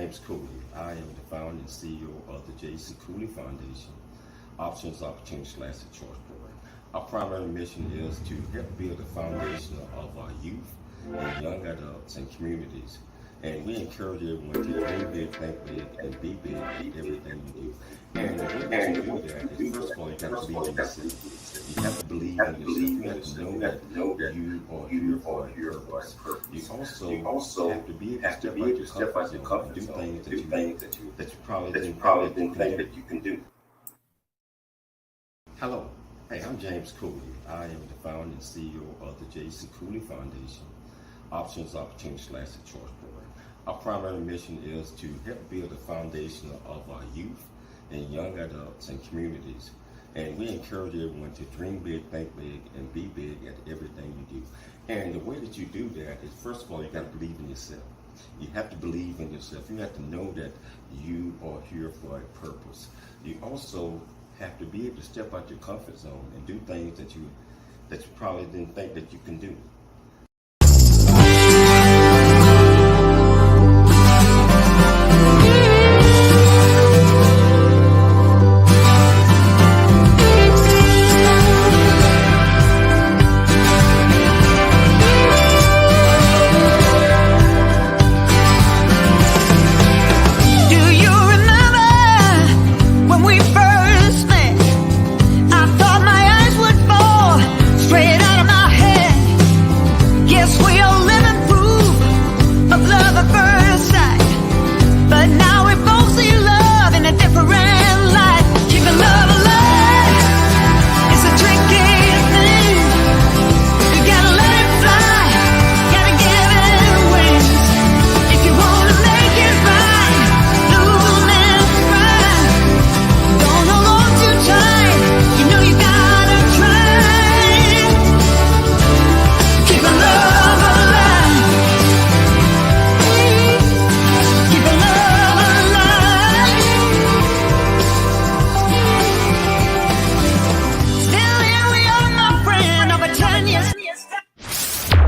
James Cooley. I am the founder and CEO of the J.C. Cooley Foundation, Options, Opportunity / Choice Program. Our primary mission is to help build a foundation of our youth and young adults and communities. And we encourage everyone to dream big, think big, and be big in everything you do. And the way that you do that is, first of all, you got to believe in yourself. You have to believe in yourself. You have to know that you are here for a purpose. You also have to be able to step out your comfort zone and do things that you probably didn't think that you can do. Hello. Hey, I'm James Cooley. I am the founder and CEO of the J.C. Cooley Foundation, Options, Opportunity / Choice Program. Our primary mission is to help build a foundation of our youth and young adults and communities. And we encourage everyone to dream big, think big, and be big at everything you do. And the way that you do that is, first of all, you got to believe in yourself. You have to believe in yourself. You have to know that you are here for a purpose. You also have to be able to step out your comfort zone and do things that you probably didn't think that you can do.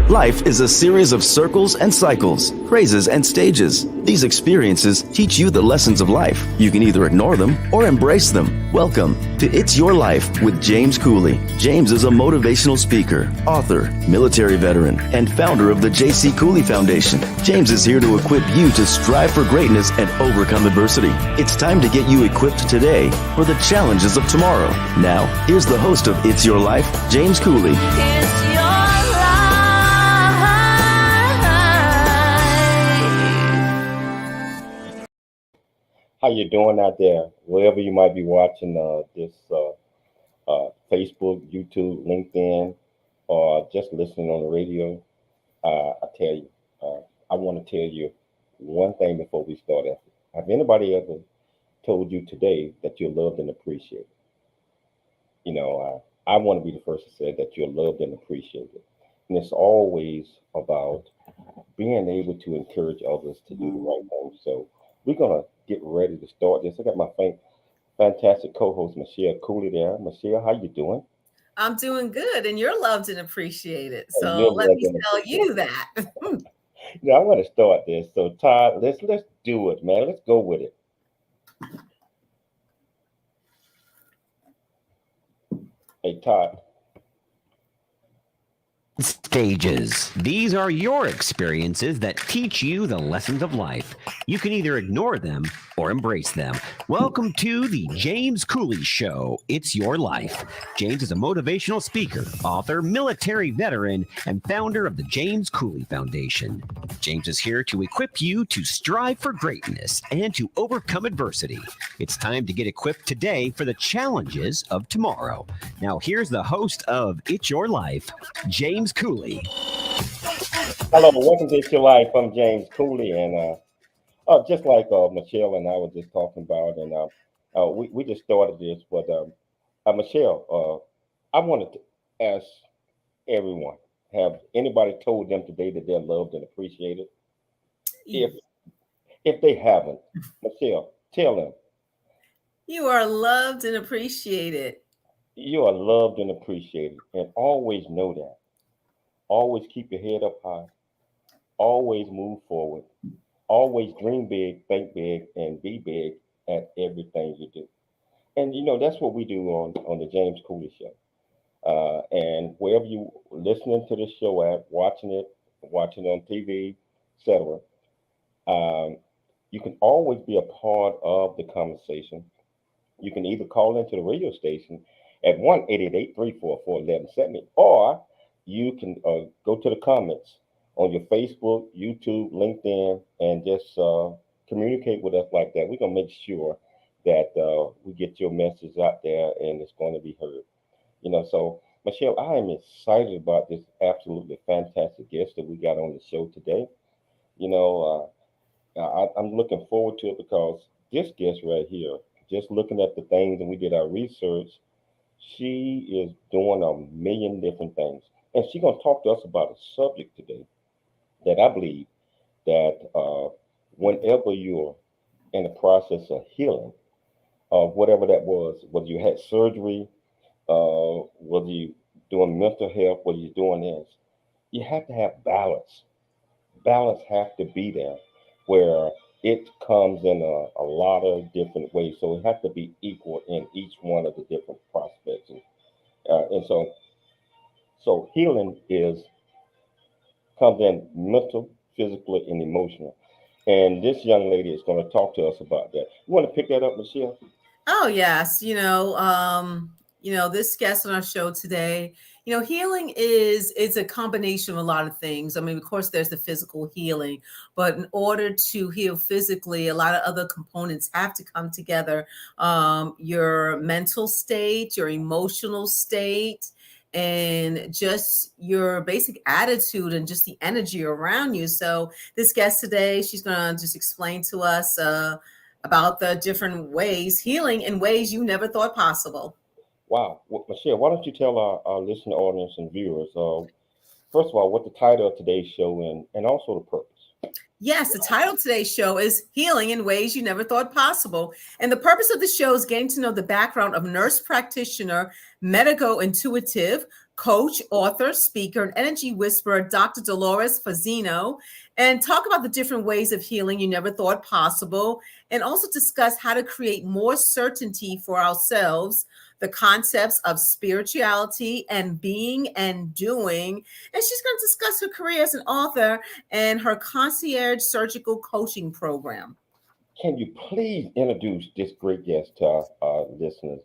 Life is a series of circles and cycles, phases and stages. These experiences teach you the lessons of life. You can either ignore them or embrace them. Welcome to It's Your Life with James Cooley. James is a motivational speaker, author, military veteran, and founder of the J.C. Cooley Foundation. James is here to equip you to strive for greatness and overcome adversity. It's time to get you equipped today for the challenges of tomorrow. Now, here's the host of It's Your Life, James Cooley. How you doing out there? Wherever you might be watching this Facebook, YouTube, LinkedIn, or just listening on the radio, I tell you, I want to tell you one thing before we start. Have anybody ever told you today that you're loved and appreciated? You know, I want to be the first to say that you're loved and appreciated. And it's always about being able to encourage others to do the right thing. So we're going to get ready to start this. I got my fantastic co-host, Michelle Cooley there. Michelle, how you doing? I'm doing good, and you're loved and appreciated. So let me tell you that. Yeah, I want to start this. So Todd, let's do it, man. Let's go with it. Hey, Todd. Stages. These are your experiences that teach you the lessons of life. You can either ignore them or embrace them. Welcome to the James Cooley Show. It's Your Life. James is a motivational speaker, author, military veteran, and founder of the James Cooley Foundation. James is here to equip you to strive for greatness and to overcome adversity. It's time to get equipped today for the challenges of tomorrow. Now, here's the host of It's Your Life, James Cooley. Hello, welcome to It's Your Life. I'm James Cooley, and just like Michelle and I were just talking about, and we just started this, but Michelle, I wanted to ask everyone: have anybody told them today that they're loved and appreciated? If they haven't, Michelle, tell them. You are loved and appreciated. You are loved and appreciated, and always know that. Always keep your head up high. Always move forward. always dream big, think big, and be big at everything you do. And that's what we do on the James Cooley Show. And wherever you listening to this show at, watching it on TV, etc., um, you can always be a part of the conversation. You can either call into the radio station at 1-888-344-1170, or you can go to the comments on your Facebook, YouTube, LinkedIn, and just communicate with us like that. We're going to make sure that we get your message out there and it's going to be heard. So Michelle, I am excited about this absolutely fantastic guest that we got on the show today. You know, I'm looking forward to it because this guest right here, just looking at the things and we did our research, she is doing a million different things. And she's going to talk to us about a subject today that I believe that whenever you're in the process of healing, of whatever that was, whether you had surgery, whether you doing mental health, whether you're doing this, you have to have balance. Balance has to be there where it comes in a lot of different ways. So it has to be equal in each one of the different prospects. And so healing is comes in mental, physical, and emotional. And this young lady is going to talk to us about that. You want to pick that up, Michelle? Oh yes, this guest on our show today, healing is a combination of a lot of things. I mean, of course, there's the physical healing, but in order to heal physically, a lot of other components have to come together. Your mental state, your emotional state, and just your basic attitude and just the energy around you. So this guest today, she's going to just explain to us about the different ways, healing in ways you never thought possible. Wow. Well, Michelle, why don't you tell our listening audience and viewers, first of all, what the title of today's show and also the purpose? Yes, the title of today's show is Healing in Ways You Never Thought Possible. And the purpose of the show is getting to know the background of nurse practitioner, medical intuitive, coach, author, speaker, and energy whisperer, Dr. Dolores Fazzino, and talk about the different ways of healing you never thought possible, and also discuss how to create more certainty for ourselves, the concepts of spirituality and being and doing. And she's going to discuss her career as an author and her Concierge Surgical Coaching program. Can you please introduce this great guest to our listeners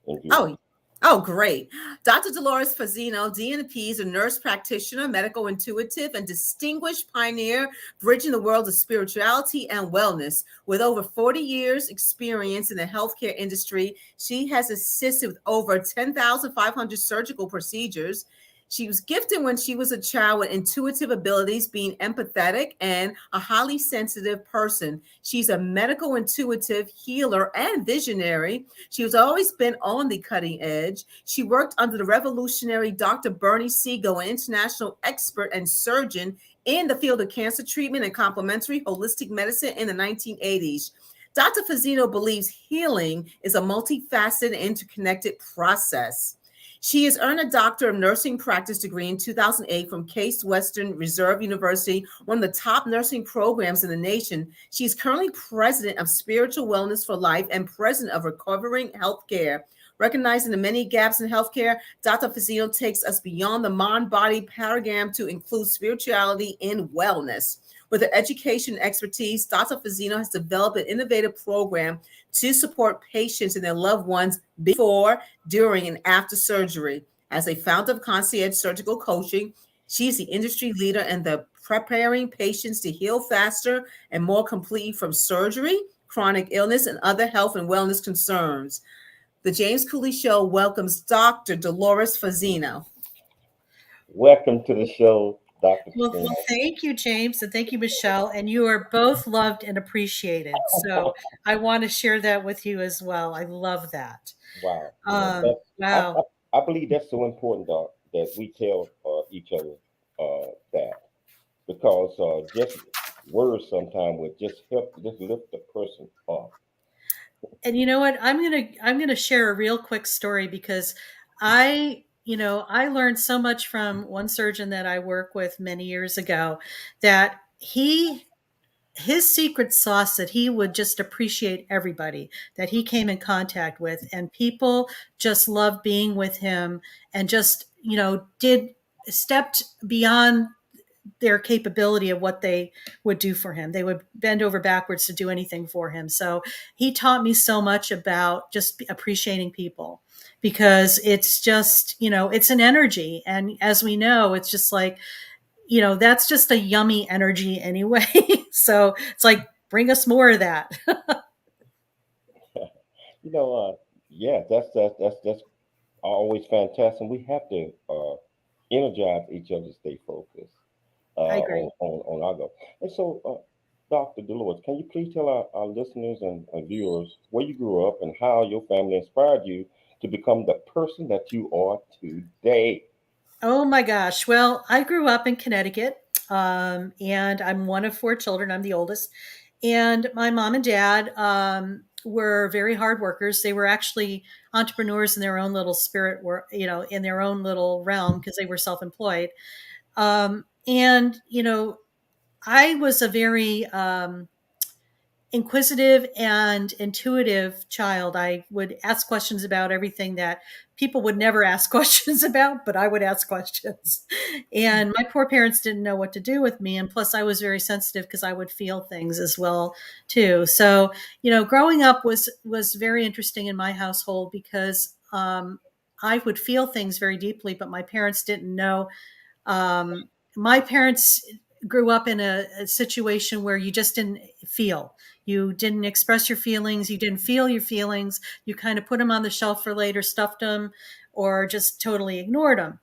and viewers? Oh, great. Dr. Dolores Fazzino, DNP, is a nurse practitioner, medical intuitive, and distinguished pioneer bridging the world of spirituality and wellness. With over 40 years experience in the healthcare industry, she has assisted with over 10,500 surgical procedures. She was gifted when she was a child with intuitive abilities, being empathetic and a highly sensitive person. She's a medical intuitive healer and visionary. She has always been on the cutting edge. She worked under the revolutionary Dr. Bernie Siegel, an international expert and surgeon in the field of cancer treatment and complementary holistic medicine in the 1980s. Dr. Fazzino believes healing is a multifaceted, interconnected process. She has earned a Doctor of Nursing Practice degree in 2008 from Case Western Reserve University, one of the top nursing programs in the nation. She is currently president of Spiritual Wellness for Life and president of Recovering Healthcare. Recognizing the many gaps in healthcare, Dr. Fazzino takes us beyond the mind-body paradigm to include spirituality in wellness. With her education and expertise, Dr. Fazzino has developed an innovative program to support patients and their loved ones before, during, and after surgery. As a founder of Concierge Surgical Coaching, she is the industry leader in the preparing patients to heal faster and more completely from surgery, chronic illness, and other health and wellness concerns. The James Cooley Show welcomes Dr. Dolores Fazzino. Welcome to the show, Dr. Well, thank you, James, and thank you, Michelle. And you are both loved and appreciated. So I want to share that with you as well. I love that. Wow. Wow. I believe that's so important, Doc, that we tell each other that, because just words sometimes would just help, just lift the person up. And you know what? I'm gonna share a real quick story because I learned so much from one surgeon that I work with many years ago that he his secret sauce that he would just appreciate everybody that he came in contact with, and people just loved being with him, and just, stepped beyond their capability of what they would do for him. They would bend over backwards to do anything for him. So he taught me so much about just appreciating people, because it's just, it's an energy. And as we know, it's just like, that's just a yummy energy anyway. So it's like, bring us more of that. You know, yeah, that's always fantastic. We have to energize each other to stay focused I agree. on our goal. And so, Dr. Dolores, can you please tell our listeners and viewers where you grew up and how your family inspired you to become the person that you are today? Oh my gosh. Well, I grew up in Connecticut, and I'm one of four children. I'm the oldest. And my mom and dad were very hard workers. They were actually entrepreneurs in their own little spirit, in their own little realm, because they were self employed. And, I was a very inquisitive and intuitive child. I would ask questions about everything that people would never ask questions about, but I would ask questions. And my poor parents didn't know what to do with me. And plus, I was very sensitive because I would feel things as well too. So, growing up was very interesting in my household, because I would feel things very deeply, but my parents didn't know. My parents grew up in a situation where you just didn't feel. You didn't express your feelings. You didn't feel your feelings. You kind of put them on the shelf for later, stuffed them, or just totally ignored them.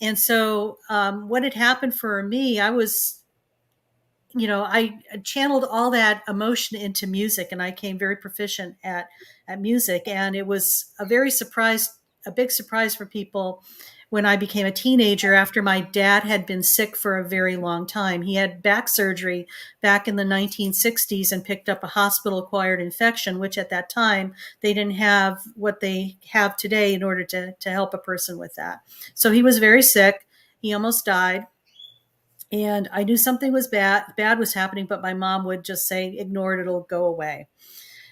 And so, what had happened for me, I channeled all that emotion into music, and I became very proficient at music. And it was a big surprise for people when I became a teenager, after my dad had been sick for a very long time. He had back surgery back in the 1960s and picked up a hospital acquired infection, which at that time they didn't have what they have today in order to help a person with that. So he was very sick. He almost died. And I knew something was bad was happening, but my mom would just say, ignore it, it'll go away.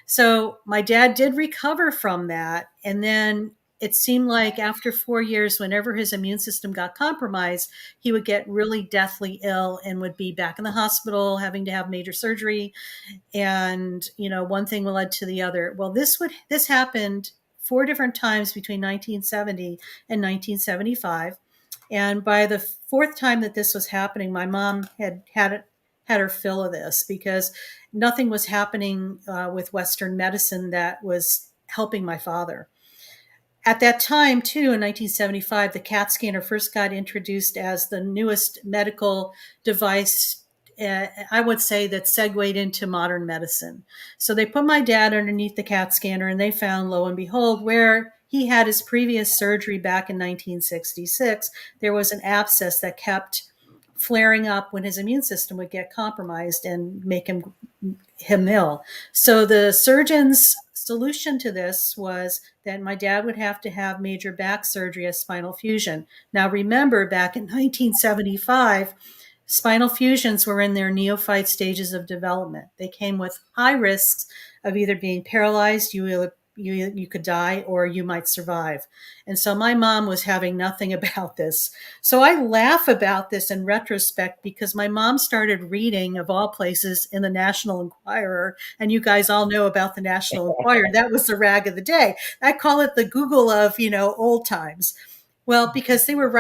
So my dad did recover from that. And then it seemed like after 4 years, whenever his immune system got compromised, he would get really deathly ill and would be back in the hospital, having to have major surgery. And, one thing led to the other. Well, this happened 4 different times between 1970 and 1975. And by the fourth time that this was happening, my mom had her fill of this, because nothing was happening with Western medicine that was helping my father. At that time, too, in 1975, the CAT scanner first got introduced as the newest medical device, I would say, that segued into modern medicine. So they put my dad underneath the CAT scanner, and they found, lo and behold, where he had his previous surgery back in 1966, there was an abscess that kept flaring up when his immune system would get compromised and make him ill. So the surgeon's solution to this was that my dad would have to have major back surgery, a spinal fusion. Now remember, back in 1975, spinal fusions were in their neophyte stages of development. They came with high risks of either being paralyzed, you could die, or you might survive. And so my mom was having nothing about this. So I laugh about this in retrospect, because my mom started reading, of all places, in the National Enquirer. And you guys all know about the National Enquirer. That was the rag of the day. I call it the Google of, old times. Well, because they would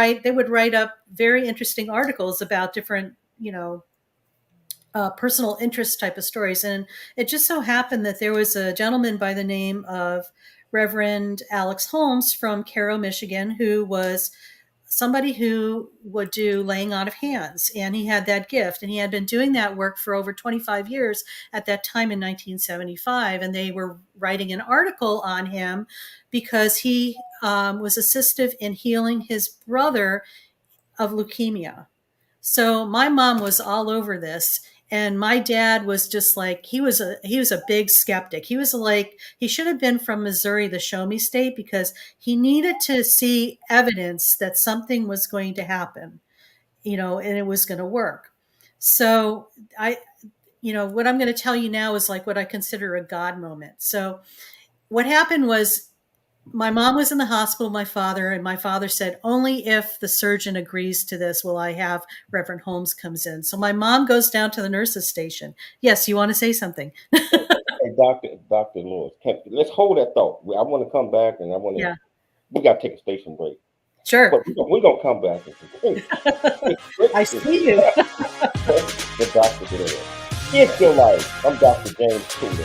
write up very interesting articles about different, personal interest type of stories. And it just so happened that there was a gentleman by the name of Reverend Alex Holmes from Cairo, Michigan, who was somebody who would do laying on of hands. And he had that gift. And he had been doing that work for over 25 years at that time in 1975. And they were writing an article on him because he was assistive in healing his brother of leukemia. So my mom was all over this. And my dad was just like, he was a big skeptic. He was like, he should have been from Missouri, the show me state, because he needed to see evidence that something was going to happen, and it was going to work. So what I'm going to tell you now is like what I consider a God moment. So what happened was my mom was in the hospital, my father, and my father said, only if the surgeon agrees to this will I have Reverend Holmes comes in. So my mom goes down to the nurse's station. Yes, you want to say something? Hey, Dr. Lewis, let's hold that thought. I want to come back, and Yeah, we got to take a station break. sure. But we're going to come back and continue. I see you. The Dr. Dolores. It's your life. I'm Dr. James Cooley.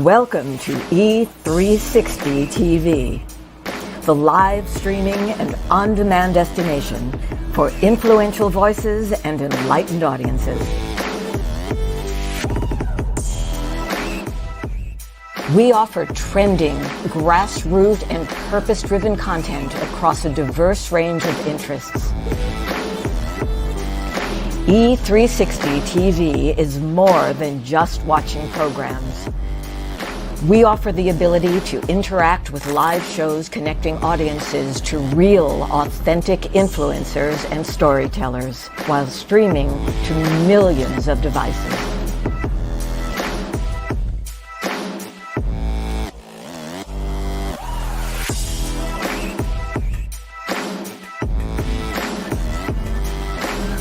Welcome to E360 TV, the live streaming and on-demand destination for influential voices and enlightened audiences. We offer trending, grassroots, and purpose-driven content across a diverse range of interests. E360 TV is more than just watching programs. We offer the ability to interact with live shows connecting audiences to real, authentic influencers and storytellers while streaming to millions of devices.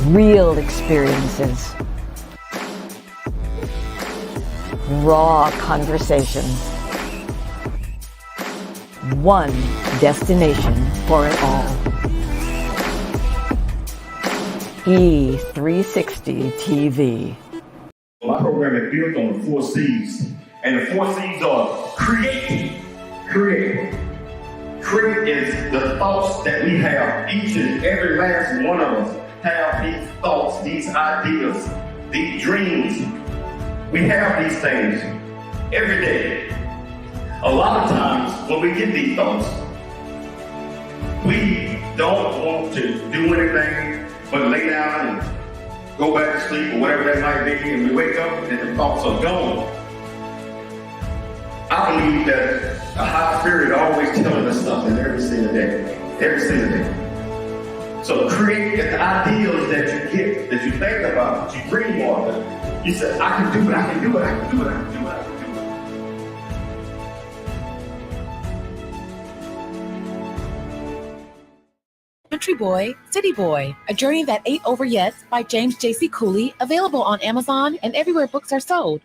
Real experiences. Raw conversation. One destination for it all. E360 TV. My program is built on the 4 C's. And the 4 C's are create. Create. Create is the thoughts that we have. Each and every last one of us have these thoughts, these ideas, these dreams. We have these things every day. A lot of times when we get these thoughts, we don't want to do anything but lay down and go back to sleep or whatever that might be, and we wake up and the thoughts are gone. I believe that a high spirit always telling us something every single day. Every single day. So create the ideals that you get, that you think about, that you dream of, that you say, I can do it, I can do it, I can do it, I can do it, I can do it. Country Boy, City Boy, A Journey That Ain't Over Yet by James J.C. Cooley, available on Amazon and everywhere books are sold.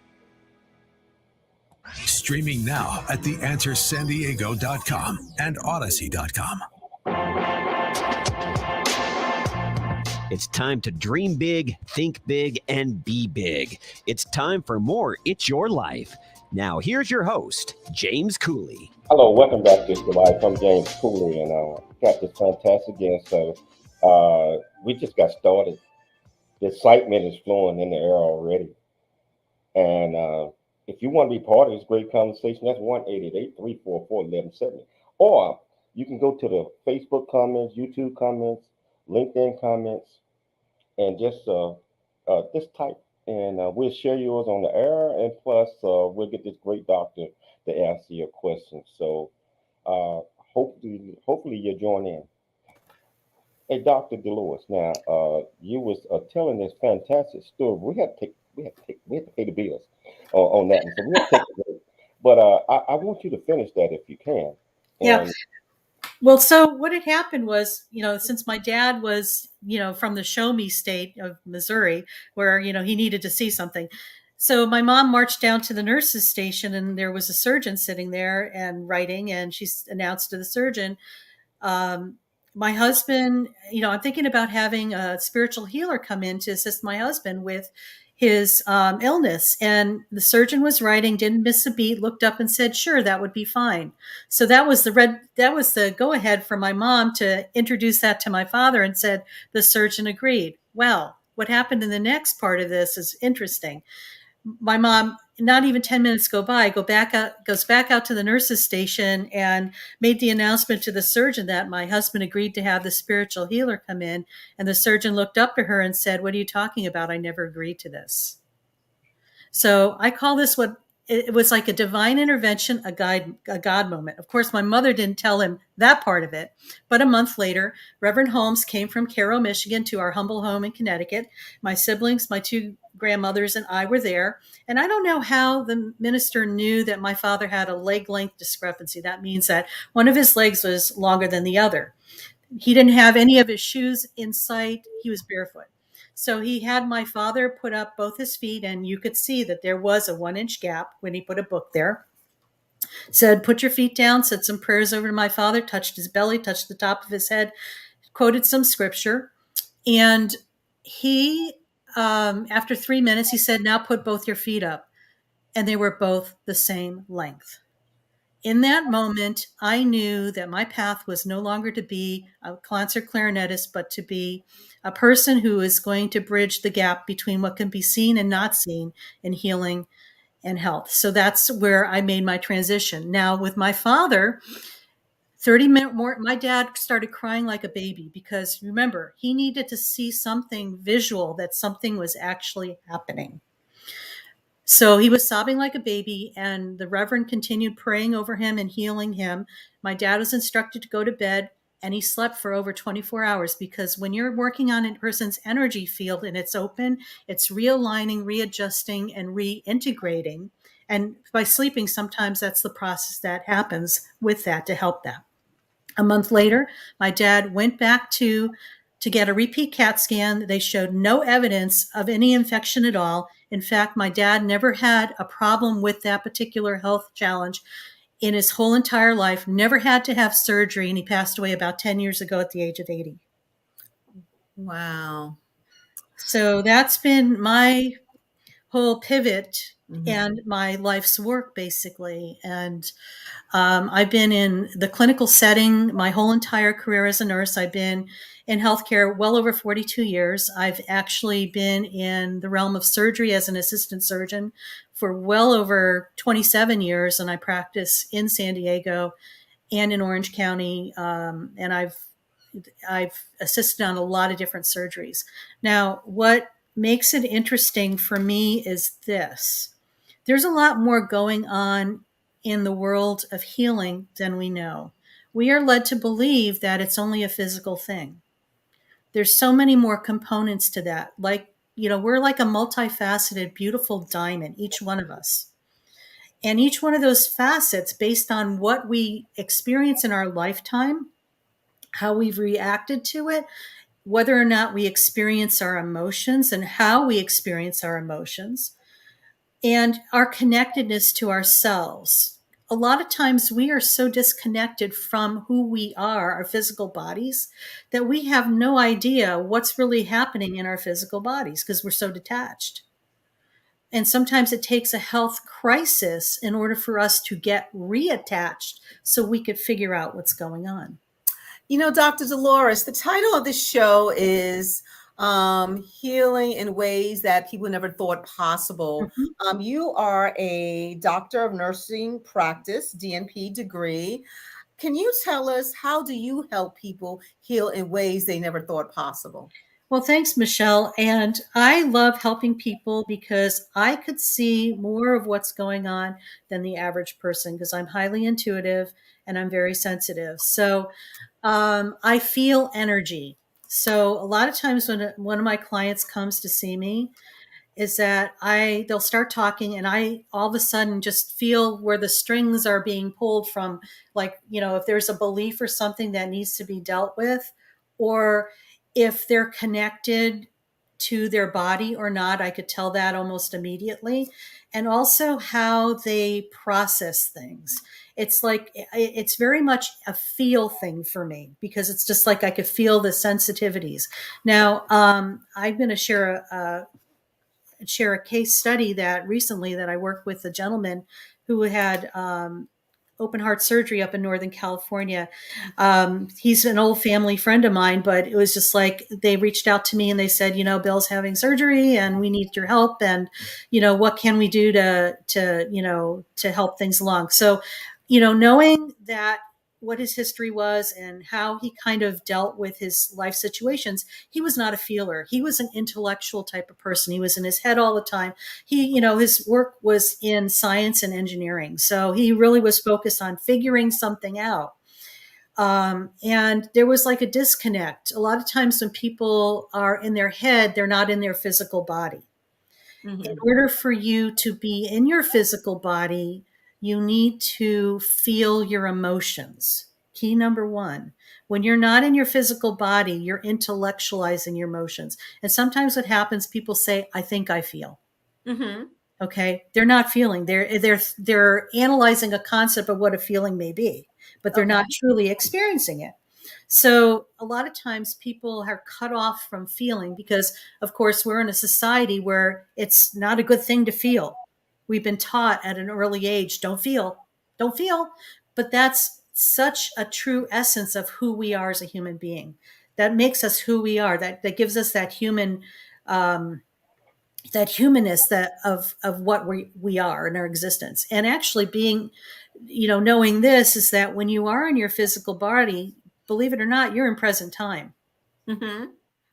Streaming now at theanswersandiego.com and odyssey.com. It's time to dream big, think big, and be big. It's time for more It's Your Life. Now, here's your host, James Cooley. Hello, welcome back to It's Your Life. I'm James Cooley, and got this fantastic guest. So we just got started. The excitement is flowing in the air already. And if you want to be part of this great conversation, that's 1-888-344-1170. Or you can go to the Facebook comments, YouTube comments, LinkedIn comments, and just type, and we'll share yours on the air, and plus we'll get this great doctor to answer your questions. So hopefully you'll join in. Hey, Dr. Dolores, now you was telling this fantastic story. We had to pay the bills on that one, so we have to take a break. But I want you to finish that if you can. Yeah. Well, so what had happened was, since my dad was, from the show me state of Missouri, where, he needed to see something. So my mom marched down to the nurse's station, and there was a surgeon sitting there and writing, and she announced to the surgeon, my husband, I'm thinking about having a spiritual healer come in to assist my husband with his illness. And the surgeon was writing, didn't miss a beat, looked up and said, sure, that would be fine. So that was the go ahead for my mom to introduce that to my father, and said the surgeon agreed. Well, what happened in the next part of this is interesting. My mom, not even 10 minutes goes back out to the nurse's station and made the announcement to the surgeon that my husband agreed to have the spiritual healer come in. And the surgeon looked up to her and said, what are you talking about? I never agreed to this. So I call this what it was like a divine intervention, a God moment. Of course, my mother didn't tell him that part of it. But a month later, Reverend Holmes came from Cairo, Michigan to our humble home in Connecticut. My siblings, my two grandmothers, and I were there. And I don't know how the minister knew that my father had a leg length discrepancy. That means that one of his legs was longer than the other. He didn't have any of his shoes in sight. He was barefoot. So he had my father put up both his feet, and you could see that there was a 1-inch gap when he put a book there. Said, put your feet down, said some prayers over to my father, touched his belly, touched the top of his head, quoted some scripture. And he, after 3 minutes, he said, now put both your feet up. And they were both the same length. In that moment, I knew that my path was no longer to be a concert clarinetist, but to be a person who is going to bridge the gap between what can be seen and not seen in healing and health. So that's where I made my transition. Now, with my father, 30 minutes more, my dad started crying like a baby because remember, he needed to see something visual that something was actually happening. So he was sobbing like a baby, and the Reverend continued praying over him and healing him. My dad was instructed to go to bed, and he slept for over 24 hours because when you're working on a person's energy field and it's open, it's realigning, readjusting, and reintegrating. And by sleeping, sometimes that's the process that happens with that to help that. A month later, my dad went back to get a repeat CAT scan. They showed no evidence of any infection at all. In fact, my dad never had a problem with that particular health challenge in his whole entire life, never had to have surgery, and he passed away about 10 years ago at the age of 80. Wow. So that's been my whole pivot and my life's work, basically. And I've been in the clinical setting my whole entire career as a nurse. I've been in healthcare well over 42 years. I've actually been in the realm of surgery as an assistant surgeon for well over 27 years, and I practice in San Diego and in Orange County, and I've assisted on a lot of different surgeries. Now, what makes it interesting for me is this. There's a lot more going on in the world of healing than we know. We are led to believe that it's only a physical thing. There's so many more components to that. Like, we're like a multifaceted, beautiful diamond, each one of us. And each one of those facets, based on what we experience in our lifetime, how we've reacted to it, whether or not we experience our emotions and how we experience our emotions, and our connectedness to ourselves. A lot of times we are so disconnected from who we are, our physical bodies, that we have no idea what's really happening in our physical bodies because we're so detached. And sometimes it takes a health crisis in order for us to get reattached so we could figure out what's going on. Dr. Dolores, the title of the show is Healing in Ways That People Never Thought Possible. You are a doctor of nursing practice, DNP degree. Can you tell us, how do you help people heal in ways they never thought possible? Well, thanks, Michelle. And I love helping people because I could see more of what's going on than the average person because I'm highly intuitive and I'm very sensitive. So I feel energy. So a lot of times when one of my clients comes to see me, is that they'll start talking and I all of a sudden just feel where the strings are being pulled from, like, if there's a belief or something that needs to be dealt with, or if they're connected to their body or not, I could tell that almost immediately. And also how they process things. It's very much a feel thing for me because it's just like I could feel the sensitivities. Now, I'm going to share a case study that recently that I worked with a gentleman who had open heart surgery up in Northern California. He's an old family friend of mine, but it was just like they reached out to me and they said, Bill's having surgery and we need your help. And, what can we do to help things along? So, knowing that what his history was and how he kind of dealt with his life situations, he was not a feeler. He was an intellectual type of person. He was in his head all the time. His work was in science and engineering. So he really was focused on figuring something out. And there was like a disconnect. A lot of times when people are in their head, they're not in their physical body. Mm-hmm. In order for you to be in your physical body, you need to feel your emotions. Key number one. When you're not in your physical body, you're intellectualizing your emotions. And sometimes what happens, people say, I think I feel. Mm-hmm. Okay. They're not feeling. They're analyzing a concept of what a feeling may be, but they're not truly experiencing it. So a lot of times people are cut off from feeling because, of course, we're in a society where it's not a good thing to feel. We've been taught at an early age, don't feel. But that's such a true essence of who we are as a human being. That makes us who we are. That gives us that human, that humanness of what we are in our existence. And actually being, knowing this is that when you are in your physical body, believe it or not, you're in present time. Mm-hmm.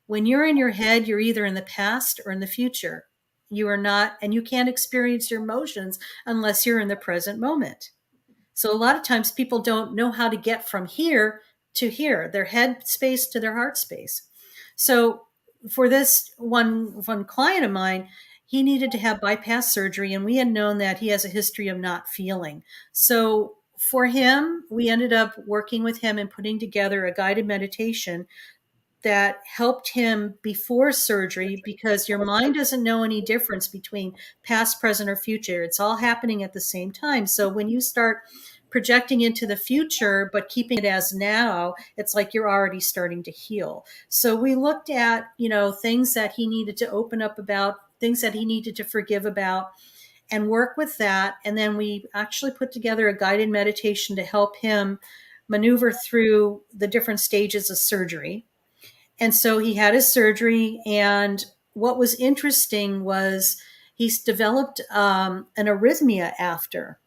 When you're in your head, you're either in the past or in the future. You are not, and you can't experience your emotions unless you're in the present moment. So a lot of times people don't know how to get from here to here, their head space to their heart space. So for this one client of mine, he needed to have bypass surgery, and we had known that he has a history of not feeling. So for him, we ended up working with him and putting together a guided meditation that helped him before surgery, because your mind doesn't know any difference between past, present, or future. It's all happening at the same time. So when you start projecting into the future, but keeping it as now, it's like you're already starting to heal. So we looked at, things that he needed to open up about, things that he needed to forgive about, and work with that. And then we actually put together a guided meditation to help him maneuver through the different stages of surgery. And so he had his surgery. And what was interesting was he's developed an arrhythmia after.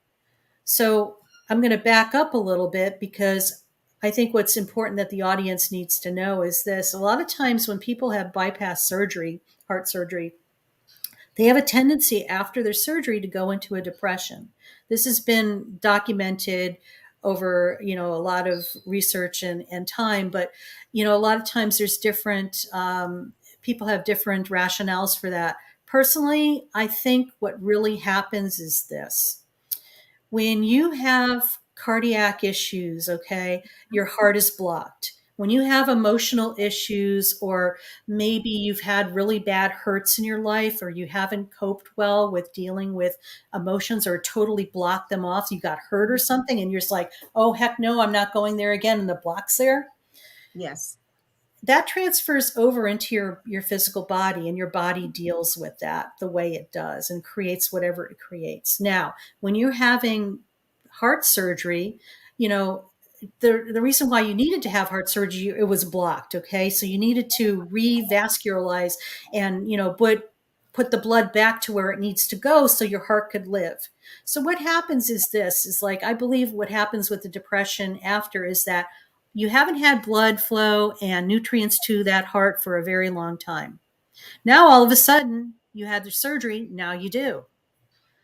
So I'm going to back up a little bit, because I think what's important that the audience needs to know is this. A lot of times when people have bypass surgery, heart surgery, they have a tendency after their surgery to go into a depression. This has been documented over, a lot of research and time, but, a lot of times there's different, people have different rationales for that. Personally, I think what really happens is this. When you have cardiac issues, okay, your heart is blocked. When you have emotional issues, or maybe you've had really bad hurts in your life, or you haven't coped well with dealing with emotions, or totally blocked them off, you got hurt or something, and you're just like, oh, heck no, I'm not going there again, and the block's there. Yes. That transfers over into your physical body, and your body deals with that the way it does and creates whatever it creates. Now, when you're having heart surgery, the reason why you needed to have heart surgery, it was blocked. Okay. So you needed to revascularize and, put the blood back to where it needs to go so your heart could live. So what happens is this is like, I believe what happens with the depression after is that you haven't had blood flow and nutrients to that heart for a very long time. Now, all of a sudden you had the surgery. Now you do.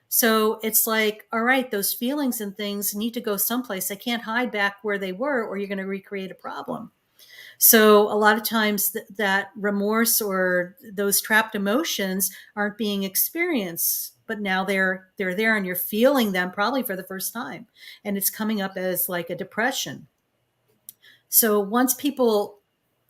So it's like, all right, those feelings and things need to go someplace. They can't hide back where they were, or you're going to recreate a problem. So a lot of times that remorse or those trapped emotions aren't being experienced, but now they're there, and you're feeling them probably for the first time. And it's coming up as like a depression. So once people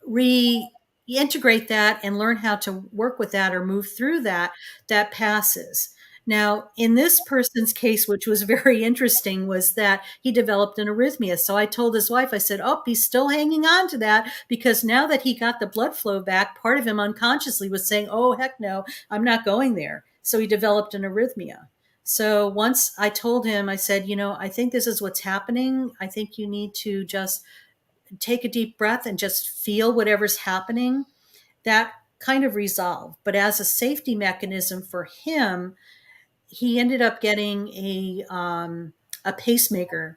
reintegrate that and learn how to work with that or move through that, that passes. Now, in this person's case, which was very interesting, was that he developed an arrhythmia. So I told his wife, I said, oh, he's still hanging on to that, because now that he got the blood flow back, part of him unconsciously was saying, oh, heck no, I'm not going there. So he developed an arrhythmia. So once I told him, I said, I think this is what's happening. I think you need to just take a deep breath and just feel whatever's happening. That kind of resolved. But as a safety mechanism for him, he ended up getting a pacemaker.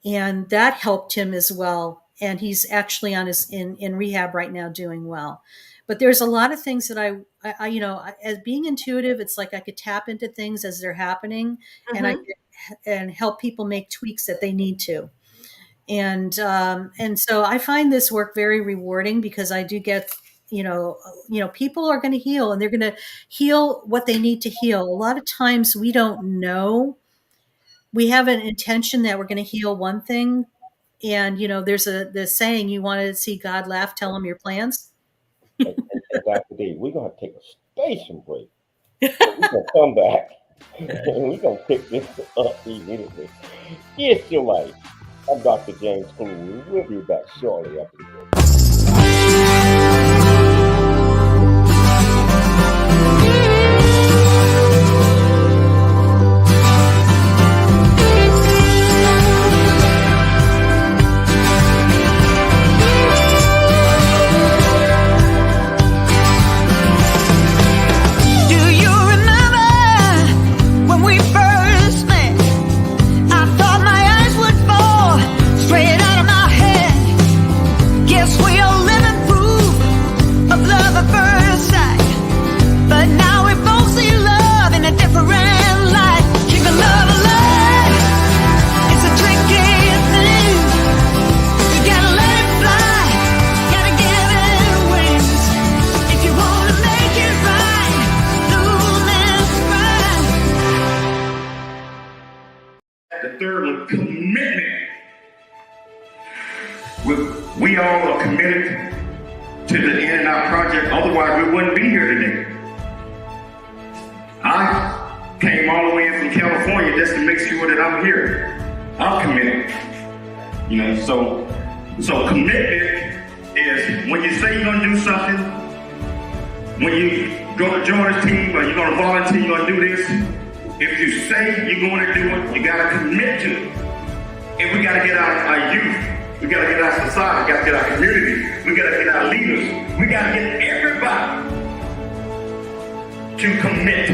and that helped him as well. And he's actually on his in rehab right now, doing well. But there's a lot of things that I you know, as being intuitive, it's like I could tap into things as they're happening, and I Mhm. could, and help people make tweaks that they need to. And so I find this work very rewarding because I do get, people are going to heal, and they're going to heal what they need to heal. A lot of times we don't know. We have an intention that we're going to heal one thing, and there's the saying, you want to see God laugh, tell him your plans. And Dr. D, we're gonna take a station break. And we're gonna come back and we're gonna pick this up immediately. It's your life. I'm Dr. James Cooley. We'll be back shortly after the break. Do you remember when we first met? I thought my eyes would fall straight out of my head. Guess we are living proof of love at first sight. But now we both see love in a different light. Keeping love alive, it's a tricky thing. You gotta let it fly, gotta give it wings. If you wanna make it right, lose and cry. The third one, commitment. We all are committed to the In and Out project, otherwise we wouldn't be here today. I came all the way in from California just to make sure that I'm here. I'm committed. So commitment is when you say you're gonna do something, when you go to join this team or you're gonna volunteer, you're gonna do this. If you say you're going to do it, you gotta commit to it. And we gotta get our youth. We gotta get our society. We gotta get our community. We gotta get our leaders. We gotta get everybody to commit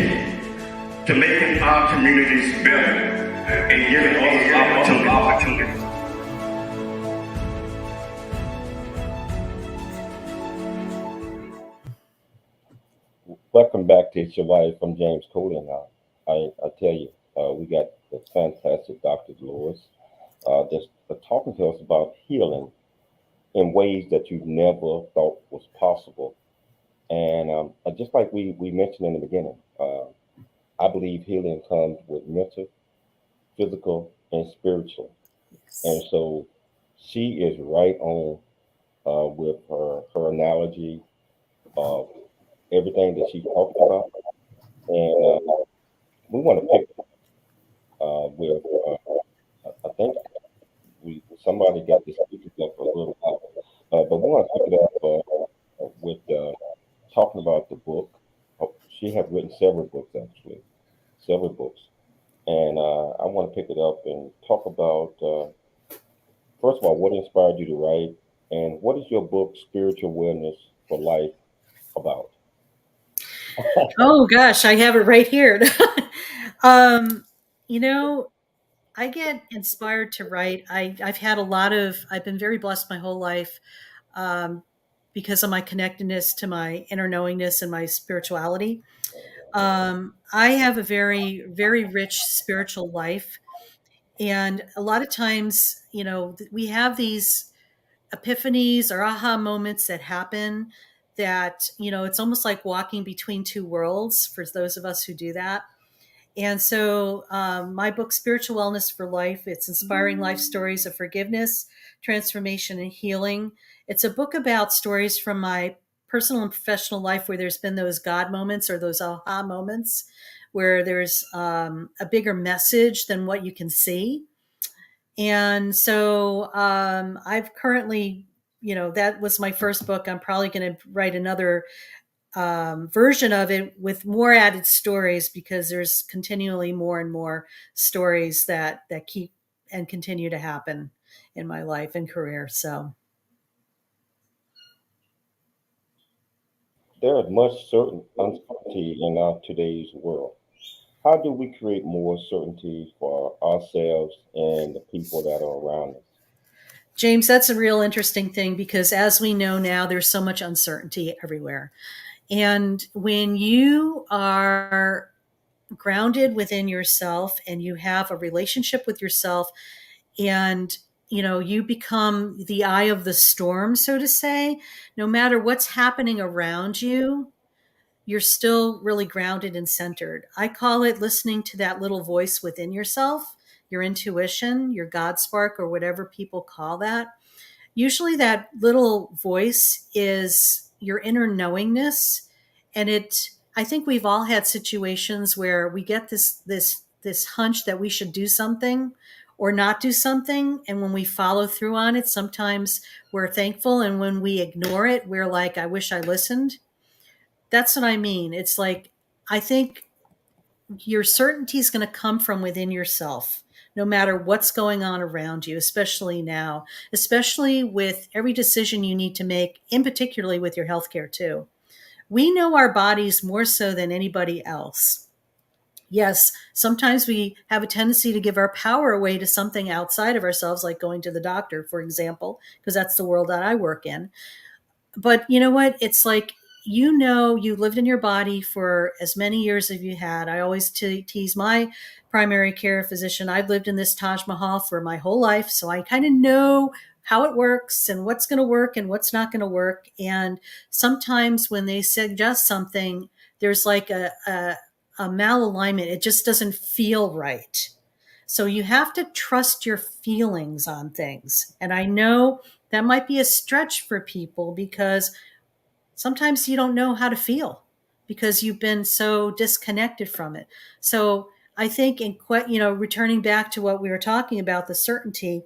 to making our communities better and giving others opportunities. Welcome back to It's Your Life. I'm James Cooley. Now, I tell you, we got the fantastic Dr. Dolores just talking to us about healing in ways that you never thought was possible. And just like we mentioned in the beginning, I believe healing comes with mental, physical, and spiritual. And so she is right on with her analogy of everything that she talked about. And we want to pick with, I think somebody got this up a little while, but we want to pick it up with talking about the book. She has written several books, actually, several books. And I want to pick it up and talk about, first of all, what inspired you to write, and what is your book, Spiritual Wellness for Life, about? Oh gosh, I have it right here. You know, I get inspired to write. I've been very blessed my whole life because of my connectedness to my inner knowingness and my spirituality. I have a very, very rich spiritual life. And a lot of times, we have these epiphanies or aha moments that happen that, it's almost like walking between two worlds for those of us who do that. And so my book, Spiritual Wellness for Life, it's inspiring life stories of forgiveness, transformation, and healing. It's a book about stories from my personal and professional life where there's been those God moments or those aha moments where there's a bigger message than what you can see. And so I've currently, that was my first book. I'm probably going to write another version of it with more added stories because there's continually more and more stories that keep and continue to happen in my life and career. So There is much certain uncertainty in our today's world. How do we create more certainty for ourselves and the people that are around us? James, that's a real interesting thing because as we know now, there's so much uncertainty everywhere. And when you are grounded within yourself and you have a relationship with yourself and you become the eye of the storm, so to say, no matter what's happening around you, you're still really grounded and centered. I call it listening to that little voice within yourself, your intuition, your God spark, or whatever people call that. Usually that little voice is your inner knowingness. And I think we've all had situations where we get this hunch that we should do something or not do something. And when we follow through on it, sometimes we're thankful. And when we ignore it, we're like, I wish I listened. That's what I mean. It's like, I think your certainty is going to come from within yourself, no matter what's going on around you, especially now, especially with every decision you need to make, in particularly with your healthcare too. We know our bodies more so than anybody else. Yes, sometimes we have a tendency to give our power away to something outside of ourselves, like going to the doctor, for example, because that's the world that I work in. But you know what? It's like, you lived in your body for as many years as you had. I always tease my primary care physician. I've lived in this Taj Mahal for my whole life. So I kind of know how it works and what's going to work and what's not going to work. And sometimes when they suggest something, there's like a malalignment. It just doesn't feel right. So you have to trust your feelings on things. And I know that might be a stretch for people because sometimes you don't know how to feel because you've been so disconnected from it. So I think returning back to what we were talking about, the certainty,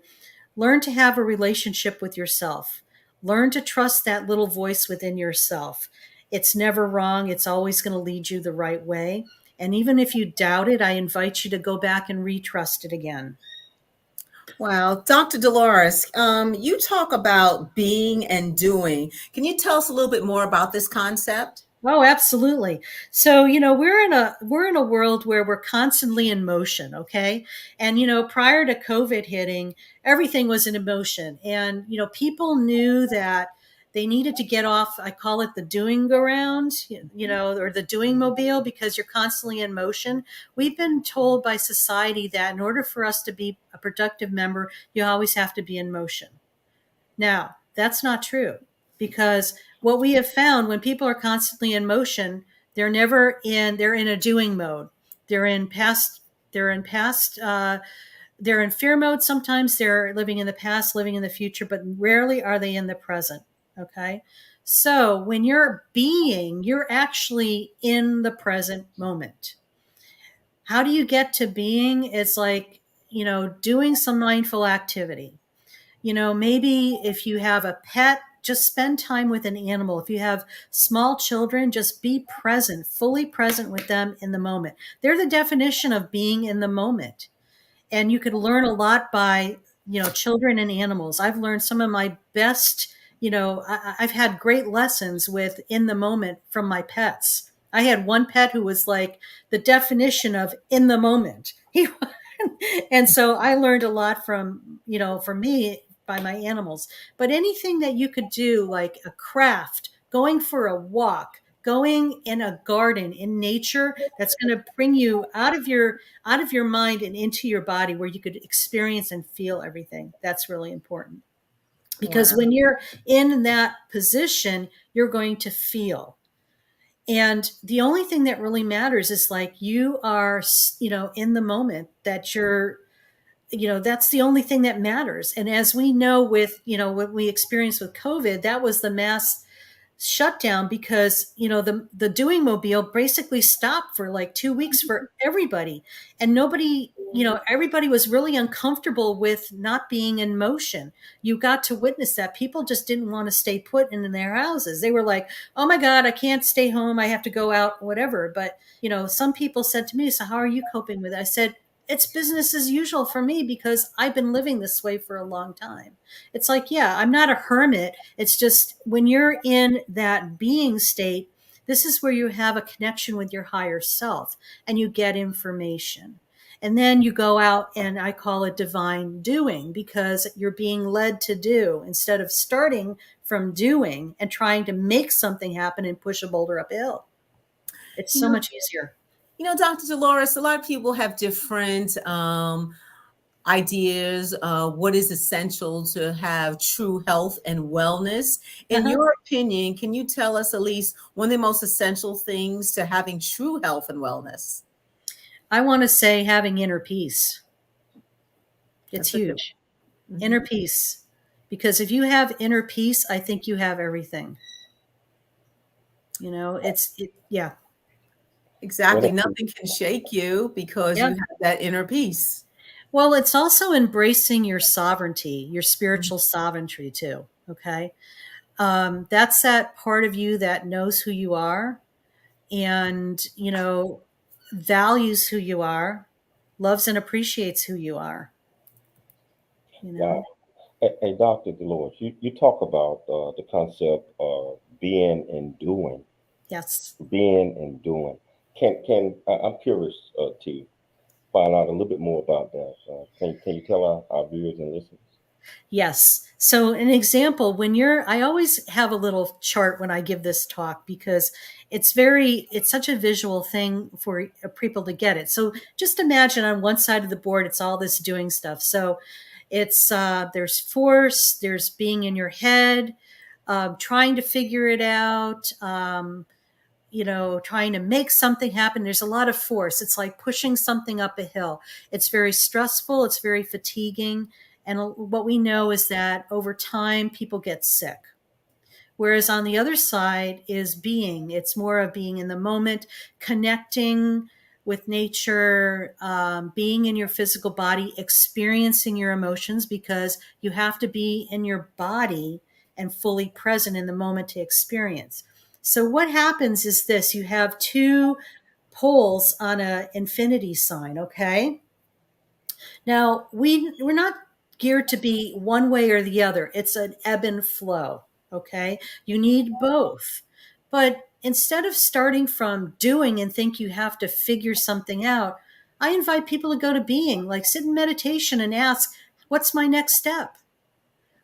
learn to have a relationship with yourself. Learn to trust that little voice within yourself. It's never wrong. It's always going to lead you the right way. And even if you doubt it, I invite you to go back and retrust it again. Wow. Dr. Dolores, you talk about being and doing. Can you tell us a little bit more about this concept? Oh, absolutely. So, we're in a world where we're constantly in motion. Okay. And, prior to COVID hitting, everything was in motion. And, people knew that they needed to get off, I call it the doing around, or the doing mobile, because you're constantly in motion. We've been told by society that in order for us to be a productive member, you always have to be in motion. Now, that's not true, because what we have found when people are constantly in motion, they're in a doing mode. They're in fear mode. Sometimes they're living in the past, living in the future, but rarely are they in the present. Okay. So when you're being, you're actually in the present moment. How do you get to being? It's like, doing some mindful activity. Maybe if you have a pet, just spend time with an animal. If you have small children, just be present, fully present with them in the moment. They're the definition of being in the moment. And you could learn a lot by, children and animals. I've learned some of my best, I've had great lessons with in the moment from my pets. I had one pet who was like the definition of in the moment. And so I learned a lot from, for me, by my animals. But anything that you could do, like a craft, going for a walk, going in a garden, in nature, that's going to bring you out of your mind and into your body where you could experience and feel everything. That's really important. Because when you're in that position, you're going to feel. And the only thing that really matters is like you are, in the moment that you're, that's the only thing that matters. And as we know with, what we experienced with COVID, that was the mass shutdown because, the doing mobile basically stopped for like 2 weeks for everybody. And nobody, everybody was really uncomfortable with not being in motion. You got to witness that. People just didn't want to stay put in their houses. They were like, oh my God, I can't stay home. I have to go out, whatever. But, some people said to me, so how are you coping with it? I said, it's business as usual for me because I've been living this way for a long time. It's like, yeah, I'm not a hermit. It's just when you're in that being state, This is where you have a connection with your higher self and you get information. And then you go out, and I call it divine doing, because you're being led to do instead of starting from doing and trying to make something happen and push a boulder uphill. It's so much easier. Dr. Dolores, a lot of people have different ideas. What is essential to have true health and wellness? In your opinion, can you tell us at least one of the most essential things to having true health and wellness? I want to say having inner peace. It's huge. Inner peace. Because if you have inner peace, I think you have everything. Yeah. Exactly. Nothing can shake you because you have that inner peace. Well, it's also embracing your sovereignty, your spiritual sovereignty too. Okay. That's that part of you that knows who you are and, values who you are, loves and appreciates who you are. Wow. Hey, Dr. Dolores, you talk about the concept of being and doing. Yes. Being and doing. I'm curious to find out a little bit more about that. Can you tell our viewers and listeners? Yes. So an example, I always have a little chart when I give this talk because it's such a visual thing for people to get it. So just imagine on one side of the board, it's all this doing stuff. So it's, there's force, there's being in your head, trying to figure it out, trying to make something happen. There's a lot of force. It's like pushing something up a hill. It's very stressful. It's very fatiguing. And what we know is that over time, people get sick. Whereas on the other side is being. It's more of being in the moment, connecting with nature, being in your physical body, experiencing your emotions, because you have to be in your body and fully present in the moment to experience. So what happens is this: you have two poles on an infinity sign, okay? Now, we're not geared to be one way or the other. It's an ebb and flow, okay? You need both. But instead of starting from doing and think you have to figure something out, I invite people to go to being, like sit in meditation and ask, what's my next step?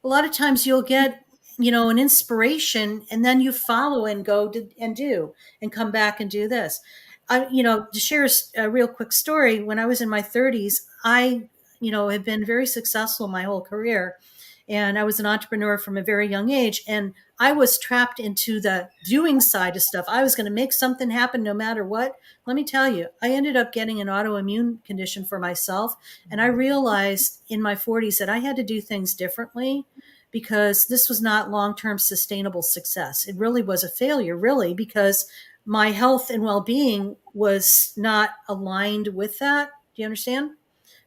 A lot of times you'll get an inspiration, and then you follow and go and do and come back and do this. To share a real quick story, when I was in my 30s, I had been very successful my whole career. And I was an entrepreneur from a very young age. And I was trapped into the doing side of stuff. I was going to make something happen no matter what. Let me tell you, I ended up getting an autoimmune condition for myself. And I realized in my 40s that I had to do things differently, because this was not long-term sustainable success. It really was a failure, really, because my health and well-being was not aligned with that. Do you understand?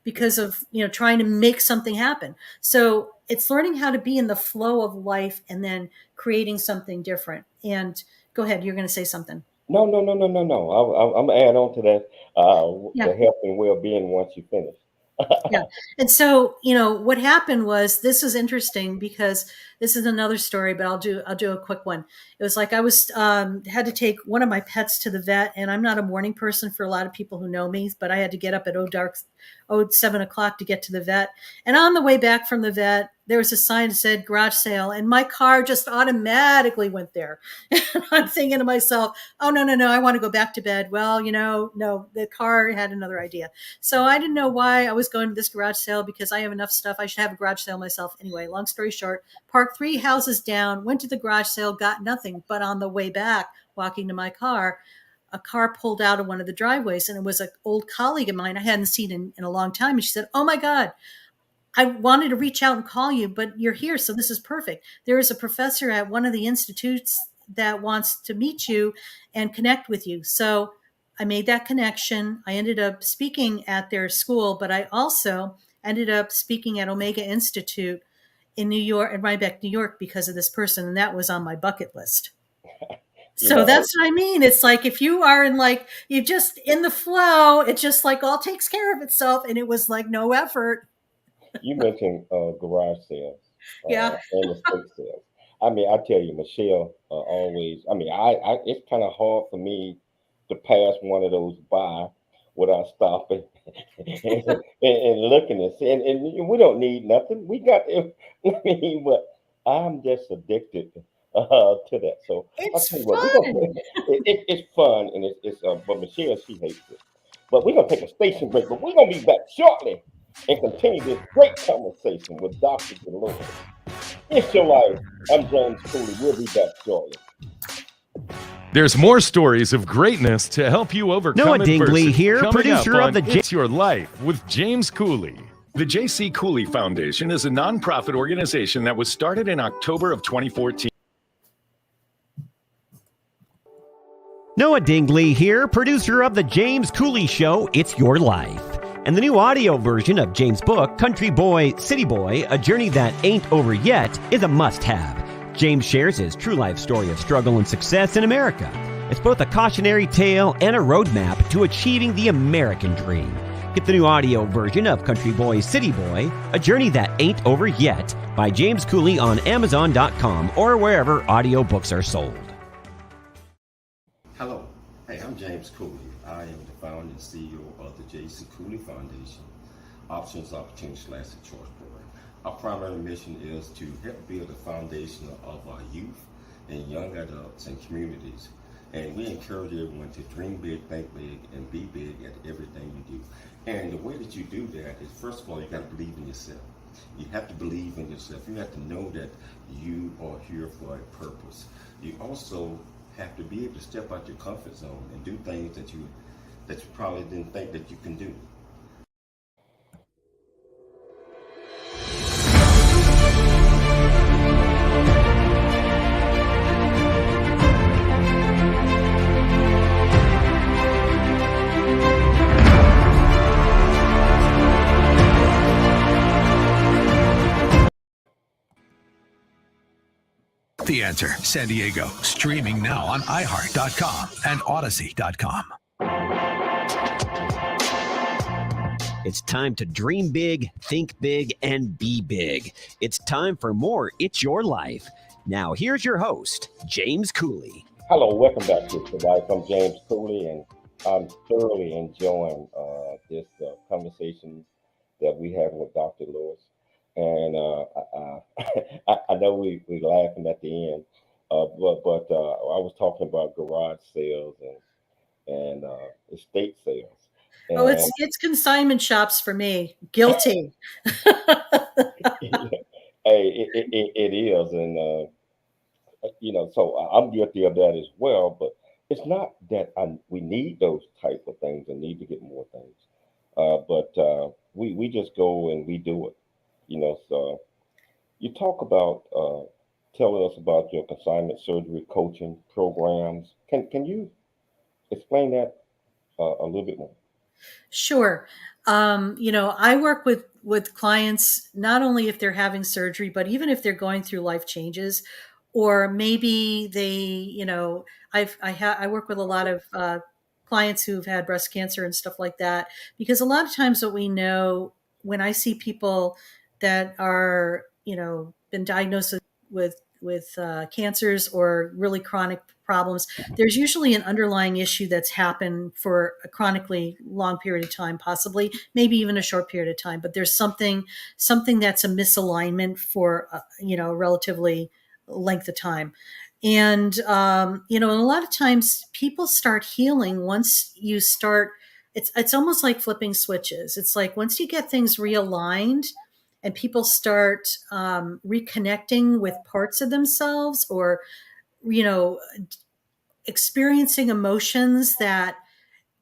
Because of, trying to make something happen. So it's learning how to be in the flow of life and then creating something different. And go ahead, you're going to say something. No. I'm going to add on to that, the health and well-being once you finish. Yeah. And so, what happened was, this is interesting because this is another story, but I'll do a quick one. It was like I was, had to take one of my pets to the vet, and I'm not a morning person for a lot of people who know me, but I had to get up at 7 o'clock to get to the vet. And on the way back from the vet, there was a sign that said garage sale, and my car just automatically went there. And I'm thinking to myself, oh, no, I want to go back to bed. Well, no, the car had another idea. So I didn't know why I was going to this garage sale, because I have enough stuff. I should have a garage sale myself. Anyway, long story short, parked 3 houses down, went to the garage sale, got nothing. But on the way back, walking to my car, a car pulled out of one of the driveways, and it was an old colleague of mine I hadn't seen in a long time. And she said, oh my God, I wanted to reach out and call you, but you're here. So this is perfect. There is a professor at one of the institutes that wants to meet you and connect with you. So I made that connection. I ended up speaking at their school, but I also ended up speaking at Omega Institute in New York, in Rhinebeck, New York, because of this person. And that was on my bucket list. So that's what I mean. It's like, if you are you're just in the flow, it just all takes care of itself. And it was no effort. You mentioned garage sales, Yeah, and estate sales. I mean, I tell you, Michelle, always. I mean, it's kind of hard for me to pass one of those by without stopping and looking and saying, and we don't need nothing. We got, I mean, but I'm just addicted to that. So I'll It's tell you what, we're gonna. fun. It's fun and but Michelle, she hates it. But we're gonna take a station break. But we're gonna be back shortly and continue this great conversation with Dr. Dolores. It's your life. I'm James Cooley. We'll be back shortly. There's more stories of greatness to help you overcome Noah Dingley adversity. here, Coming producer up of on the It's Your Life with James Cooley. The J.C. Cooley Foundation is a nonprofit organization that was started in October of 2014. Noah Dingley here, producer of the James Cooley Show, It's Your Life. And the new audio version of James' book, Country Boy, City Boy, A Journey That Ain't Over Yet, is a must-have. James shares his true life story of struggle and success in America. It's both a cautionary tale and a roadmap to achieving the American dream. Get the new audio version of Country Boy, City Boy, A Journey That Ain't Over Yet by James Cooley on Amazon.com or wherever audiobooks are sold. Hello. Hey, I'm James Cooley. I am the founder and CEO of the J.C. Cooley Foundation, Options, Opportunity / Choice Program. Our primary mission is to help build a foundation of our youth and young adults and communities. And we encourage everyone to dream big, think big, and be big at everything you do. And the way that you do that is, first of all, you got to believe in yourself. You have to believe in yourself. You have to know that you are here for a purpose. You also have to be able to step out your comfort zone and do things that you probably didn't think that you can do. The Answer San Diego, streaming now on iHeart.com and Odyssey.com. It's time to dream big, think big, and be big. It's time for more It's Your Life. Now, here's your host, James Cooley. Hello, welcome back to It's Your Life. I'm James Cooley, and I'm thoroughly enjoying this conversation that we have with Dr. Lewis. And I know we're laughing at the end, but I was talking about garage sales and estate sales. Oh, it's consignment shops for me. Guilty. Hey, it is, and so I'm guilty of that as well. But it's not that we need those type of things and need to get more things, but we just go and we do it. So you talk about telling us about your consignment surgery coaching programs. Can you explain that a little bit more? Sure. I work with clients not only if they're having surgery, but even if they're going through life changes, or maybe they, I work with a lot of clients who've had breast cancer and stuff like that, because a lot of times what we know when I see people that are, been diagnosed with cancers or really chronic problems, there's usually an underlying issue that's happened for a chronically long period of time, possibly maybe even a short period of time. But there's something that's a misalignment for a relatively length of time. And and a lot of times people start healing once you start. It's almost like flipping switches. It's like once you get things realigned and people start reconnecting with parts of themselves, or experiencing emotions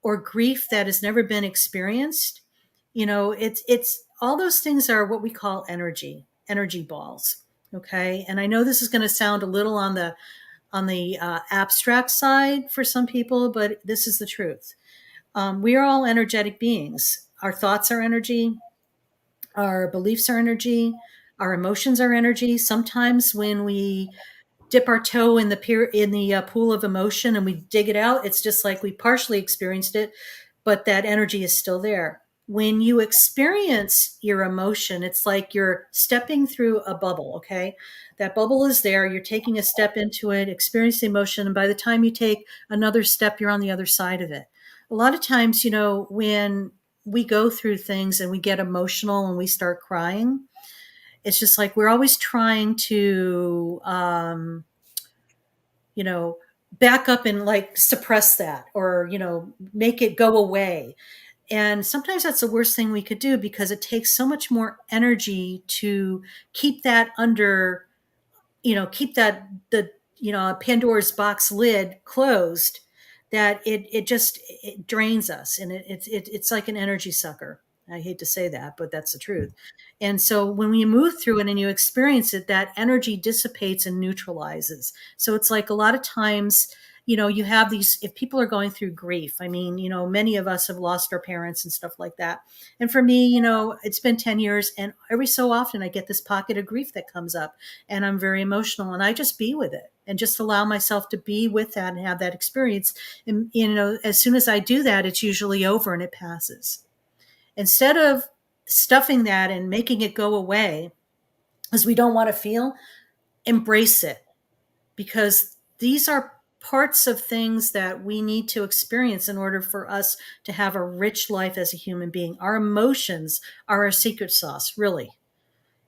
or grief that has never been experienced. It's all those things are what we call energy balls. Okay. And I know this is going to sound a little on the abstract side for some people, but this is the truth. We are all energetic beings. Our thoughts are energy. Our beliefs are energy. Our emotions are energy. Sometimes when we dip our toe in the pool of emotion and we dig it out, it's just like we partially experienced it, but that energy is still there. when you experience your emotion, it's like you're stepping through a bubble, okay? That bubble is there. You're taking a step into it, experience the emotion. And by the time you take another step, you're on the other side of it. A lot of times, when we go through things and we get emotional and we start crying, it's just like we're always trying to, back up and like suppress that or, make it go away. And sometimes that's the worst thing we could do because it takes so much more energy to keep that under, keep that, Pandora's box lid closed, that it drains us, and it's like an energy sucker. I hate to say that, but that's the truth. And so when you move through it and you experience it, that energy dissipates and neutralizes. So it's like a lot of times, you have these, if people are going through grief, I mean, many of us have lost our parents and stuff like that. And for me, it's been 10 years, and every so often I get this pocket of grief that comes up, and I'm very emotional, and I just be with it and just allow myself to be with that and have that experience. And, as soon as I do that, it's usually over and it passes. Instead of stuffing that and making it go away, as we don't want to feel, embrace it, because these are parts of things that we need to experience in order for us to have a rich life as a human being. Our emotions are our secret sauce, really.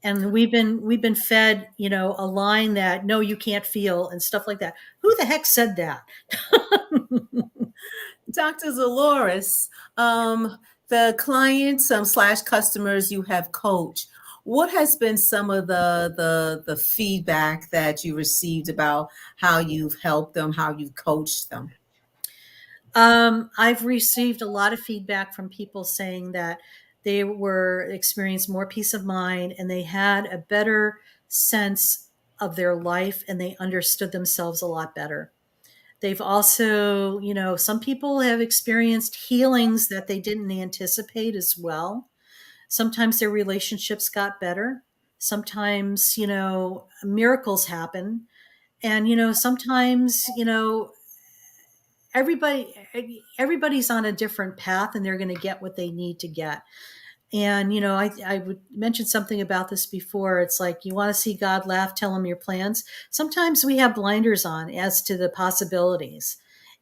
And we've been fed, a line that, no, you can't feel and stuff like that. Who the heck said that? Dr. Dolores, the clients / customers you have coached, what has been some of the feedback that you received about how you've helped them, how you've coached them? I've received a lot of feedback from people saying that they experienced more peace of mind, and they had a better sense of their life, and they understood themselves a lot better. They've also, some people have experienced healings that they didn't anticipate as well. Sometimes their relationships got better. Sometimes, miracles happen. And, sometimes, everybody's on a different path, and they're going to get what they need to get. And, I would mention something about this before. It's like, you want to see God laugh, tell him your plans. Sometimes we have blinders on as to the possibilities.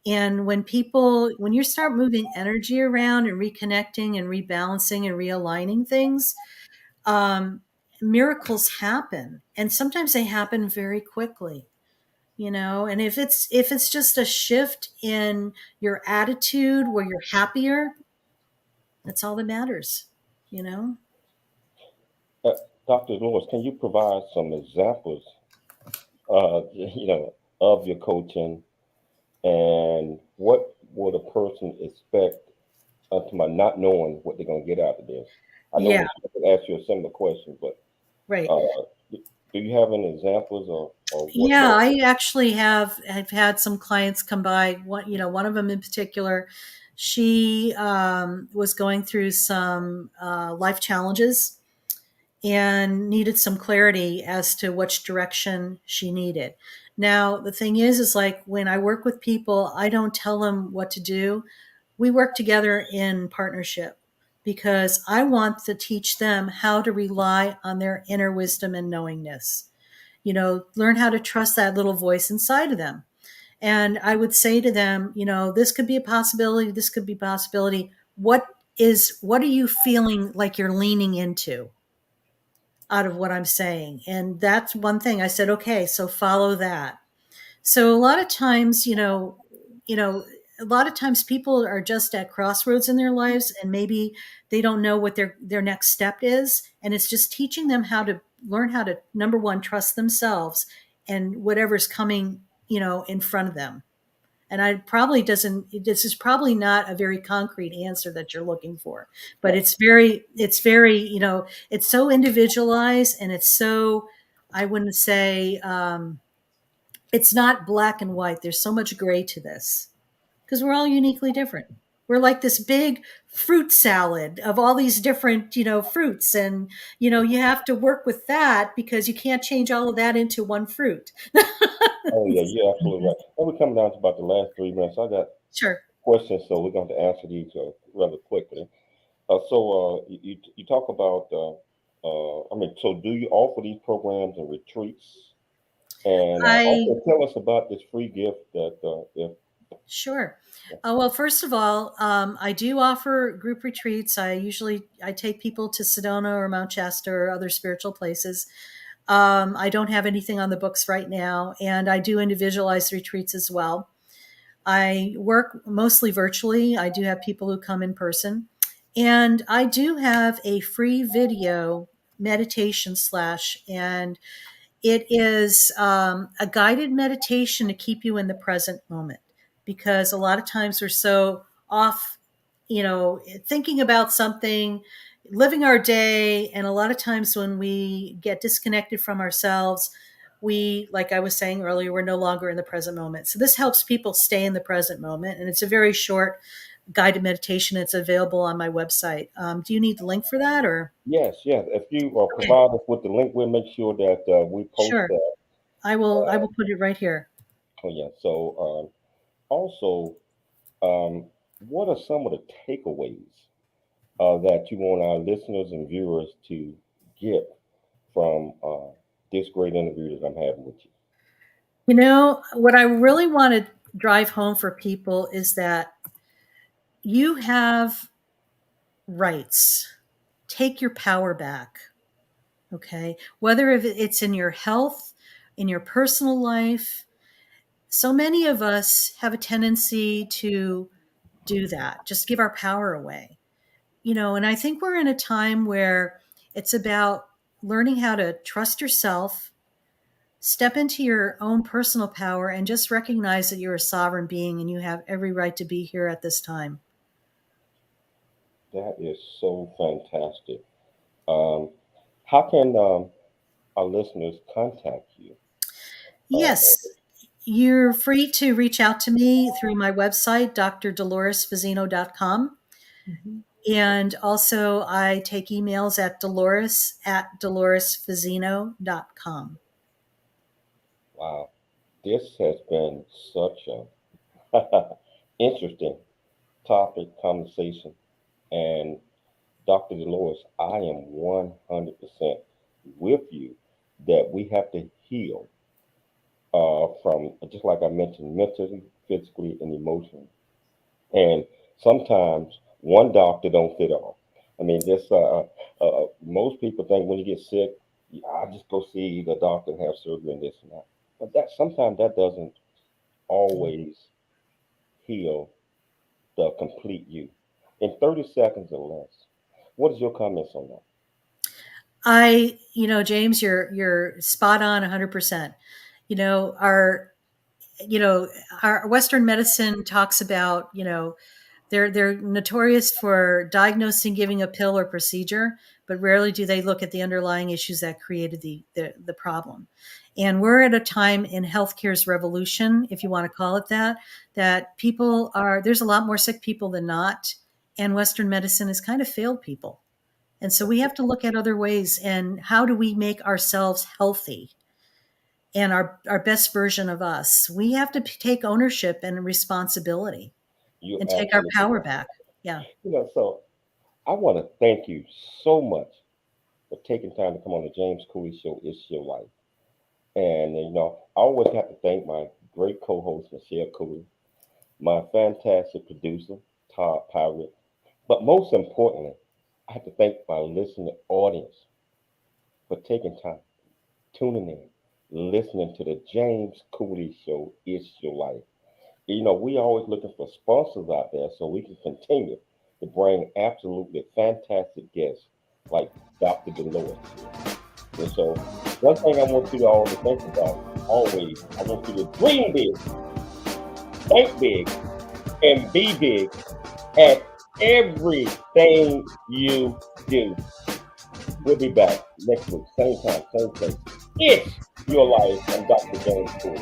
And when you start moving energy around and reconnecting and rebalancing and realigning things, miracles happen. And sometimes they happen very quickly. And if it's just a shift in your attitude where you're happier, that's all that matters. Dr. Dolores, can you provide some examples, of your coaching, and what would a person expect to my not knowing what they're going to get out of this? I know Yeah. I can ask you a similar question, but Right. do you have any examples or what? Yeah, I actually I've had some clients come by. One of them in particular, she was going through some life challenges and needed some clarity as to which direction she needed. Now, the thing is like when I work with people, I don't tell them what to do. We work together in partnership because I want to teach them how to rely on their inner wisdom and knowingness. Learn how to trust that little voice inside of them. And I would say to them, this could be a possibility. This could be a possibility. What are you feeling like you're leaning into out of what I'm saying? And that's one thing I said, okay, so follow that. So a lot of times, a lot of times people are just at crossroads in their lives, and maybe they don't know what their next step is. And it's just teaching them how to learn how to, number one, trust themselves and whatever's coming, in front of them. And this is probably not a very concrete answer that you're looking for, but it's very, it's so individualized, and it's so, I wouldn't say, it's not black and white. There's so much gray to this because we're all uniquely different. We're like this big fruit salad of all these different, fruits. And, you have to work with that because you can't change all of that into one fruit. Oh, yeah, you're absolutely right. And we're coming down to about the last 3 minutes. I got Sure. questions, so we're going to answer these rather quickly. You talk about, so do you offer these programs and retreats? And I also tell us about this free gift that if Sure. Well, first of all, I do offer group retreats. I take people to Sedona or Mount Shasta or other spiritual places. I don't have anything on the books right now, and I do individualized retreats as well. I work mostly virtually. I do have people who come in person, and I do have a free video meditation slash, and it is a guided meditation to keep you in the present moment, because a lot of times we're so off, thinking about something, living our day. And a lot of times when we get disconnected from ourselves, like I was saying earlier, we're no longer in the present moment. So this helps people stay in the present moment. And it's a very short guided meditation. It's available on my website. Do you need the link for that, or? yes, if you Okay. provide us with the link, we'll make sure that we post Sure. that. I will put it right here. Oh yeah. So also, what are some of the takeaways that you want our listeners and viewers to get from this great interview that I'm having with you? What I really want to drive home for people is that you have rights. Take your power back. Okay. Whether it's in your health, in your personal life, so many of us have a tendency to do that, just give our power away. And I think we're in a time where it's about learning how to trust yourself, step into your own personal power, and just recognize that you're a sovereign being and you have every right to be here at this time. That is so fantastic. How can our listeners contact you? Yes, you're free to reach out to me through my website, drdoloresfazzino.com. And also I take emails at doloresfazzino.com. Wow. This has been such a interesting topic, conversation. And Dr. Dolores, I am 100% with you that we have to heal from, just like I mentioned, mentally, physically, and emotionally. And sometimes one doctor don't fit all. I mean, most people think when you get sick, I just go see the doctor and have surgery and this and that. But sometimes that doesn't always heal the complete you. In 30 seconds or less, what is your comments on that? James, you're spot on 100%. Our Western medicine talks about, they're notorious for diagnosing, giving a pill or procedure, but rarely do they look at the underlying issues that created the problem. And we're at a time in healthcare's revolution, if you want to call it that there's a lot more sick people than not. And Western medicine has kind of failed people. And so we have to look at other ways, and how do we make ourselves healthy and our best version of us? We have to take ownership and responsibility and take our power back. Yeah. So I want to thank you so much for taking time to come on the James Cooley Show. It's Your Life. And, I always have to thank my great co-host, Michelle Cooley, my fantastic producer, Todd Pirate. But most importantly, I have to thank my listening audience for taking time, tuning in, listening to the James Cooley Show. It's Your Life. We always looking for sponsors out there so we can continue to bring absolutely fantastic guests like Dr. Dolores. And so one thing I want you all to think about always, I want you to dream big, think big, and be big at everything you do. We'll be back next week, same time, same place. It's Your Life. I'm Dr. James Cooley.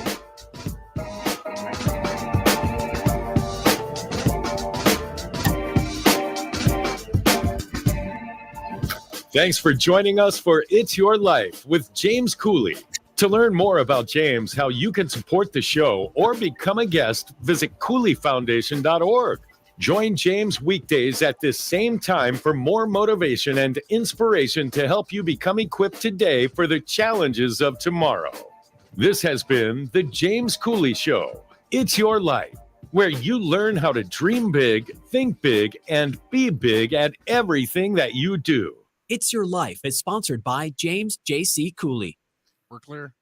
Thanks for joining us for It's Your Life with James Cooley. To learn more about James, how you can support the show, or become a guest, visit CooleyFoundation.org. Join James weekdays at this same time for more motivation and inspiration to help you become equipped today for the challenges of tomorrow. This has been The James Cooley Show. It's your life, where you learn how to dream big, think big, and be big at everything that you do. It's Your Life is sponsored by James J.C. Cooley. We're clear.